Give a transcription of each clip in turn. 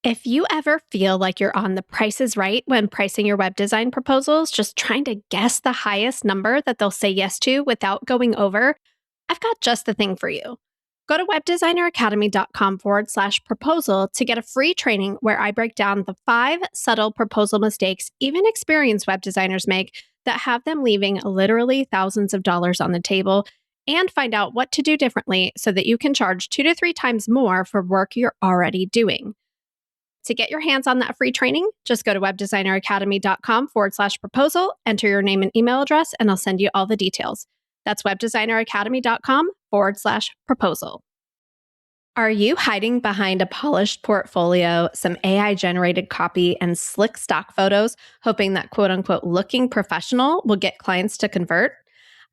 If you ever feel like you're on the Price is Right when pricing your web design proposals, just trying to guess the highest number that they'll say yes to without going over, I've got just the thing for you. Go to webdesigneracademy.com/proposal to get a free training where I break down the 5 subtle proposal mistakes even experienced web designers make that have them leaving literally thousands of dollars on the table, and find out what to do differently so that you can charge 2 to 3 times more for work you're already doing. To get your hands on that free training, just go to webdesigneracademy.com/proposal, enter your name and email address, and I'll send you all the details. That's webdesigneracademy.com/proposal. Are you hiding behind a polished portfolio, some AI generated copy, and slick stock photos, hoping that quote unquote looking professional will get clients to convert?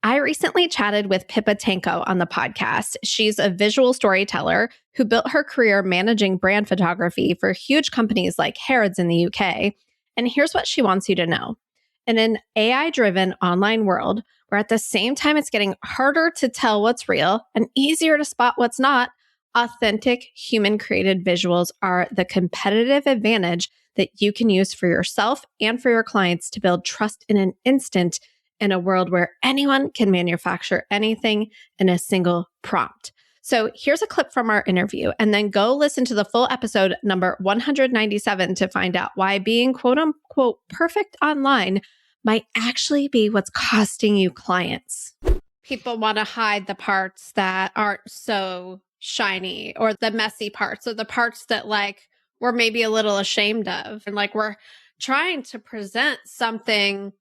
I recently chatted with Pippa Tanko on the podcast. She's a visual storyteller who built her career managing brand photography for huge companies like Harrods in the UK. And here's what she wants you to know. In an AI-driven online world, where at the same time it's getting harder to tell what's real and easier to spot what's not, authentic human-created visuals are the competitive advantage that you can use for yourself and for your clients to build trust in an instant in a world where anyone can manufacture anything in a single prompt. So here's a clip from our interview, and then go listen to the full episode number 197 to find out why being quote unquote perfect online might actually be what's costing you clients. People want to hide the parts that aren't so shiny, or the messy parts, or the parts that like we're maybe a little ashamed of. And like we're trying to present something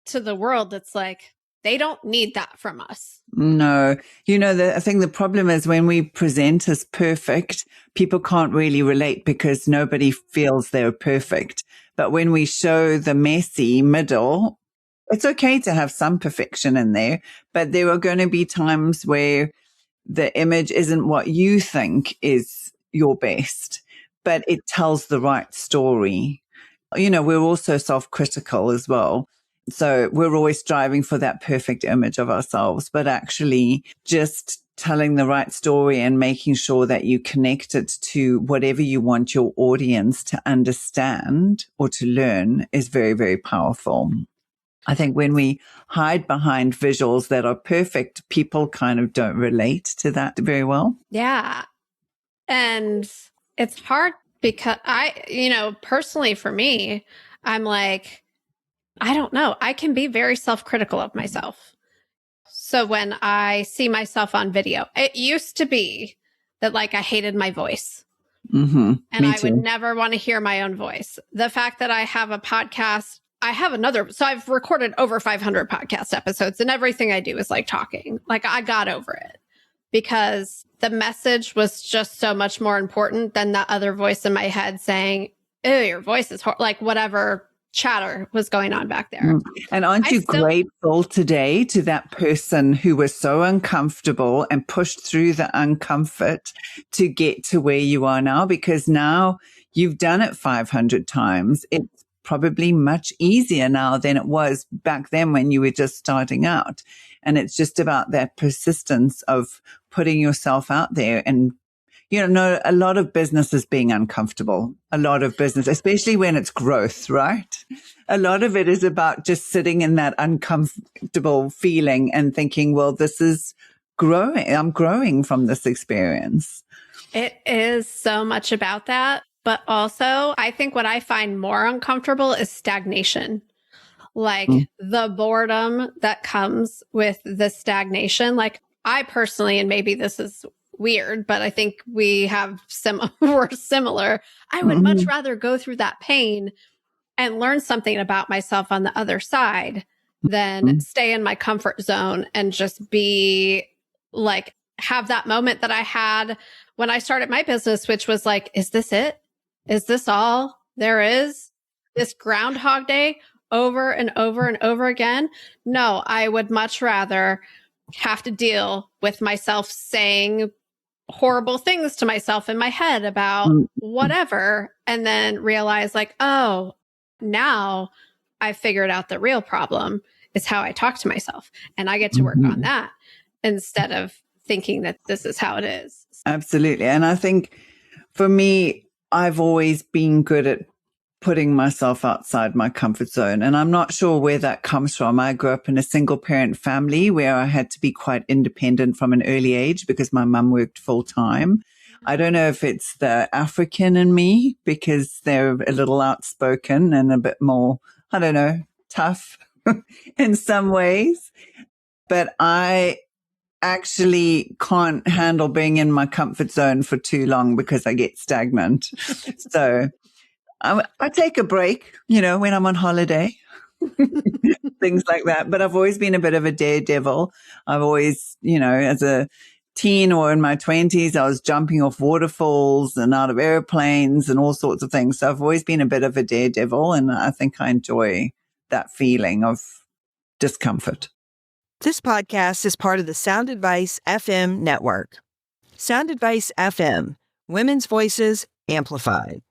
to the world that's like, they don't need that from us. No, I think the problem is when we present as perfect, people can't really relate because nobody feels they're perfect. But when we show the messy middle, it's okay to have some perfection in there, but there are going to be times where the image isn't what you think is your best, but it tells the right story. We're also self-critical as well. So we're always striving for that perfect image of ourselves, but actually just telling the right story and making sure that you connect it to whatever you want your audience to understand or to learn is very, very powerful. I think when we hide behind visuals that are perfect, people kind of don't relate to that very well. Yeah. And it's hard because personally for me, I'm like, I don't know. I can be very self-critical of myself. So when I see myself on video, it used to be that like I hated my voice. Mm-hmm. And I would never want to hear my own voice. The fact that I have a podcast, so I've recorded over 500 podcast episodes, and everything I do is like talking. Like I got over it because the message was just so much more important than that other voice in my head saying, "Oh, your voice is like whatever chatter was going on back there." And aren't you grateful today to that person who was so uncomfortable and pushed through the uncomfort to get to where you are now? Because now you've done it 500 times. It's probably much easier now than it was back then when you were just starting out. And it's just about that persistence of putting yourself out there. And a lot of business is being uncomfortable. A lot of business, especially when it's growth, right? A lot of it is about just sitting in that uncomfortable feeling and thinking, well, this is growing. I'm growing from this experience. It is so much about that. But also, I think what I find more uncomfortable is stagnation. Like the boredom that comes with the stagnation. Like I personally, and maybe this is weird, but I think we're similar. I would much rather go through that pain and learn something about myself on the other side than stay in my comfort zone and just be like, have that moment that I had when I started my business, which was like, is this it? Is this all there is? This Groundhog Day over and over and over again? No, I would much rather have to deal with myself saying horrible things to myself in my head about whatever, and then realize like, oh, now I figured out the real problem is how I talk to myself, and I get to work on that instead of thinking that this is how it is. Absolutely. And I think for me, I've always been good at putting myself outside my comfort zone. And I'm not sure where that comes from. I grew up in a single parent family where I had to be quite independent from an early age because my mum worked full time. I don't know if it's the African in me because they're a little outspoken and a bit more, I don't know, tough in some ways. But I actually can't handle being in my comfort zone for too long because I get stagnant. So I take a break, when I'm on holiday, things like that. But I've always been a bit of a daredevil. I've always, as a teen or in my 20s, I was jumping off waterfalls and out of airplanes and all sorts of things. So I've always been a bit of a daredevil. And I think I enjoy that feeling of discomfort. This podcast is part of the Sound Advice FM network. Sound Advice FM, women's voices amplified.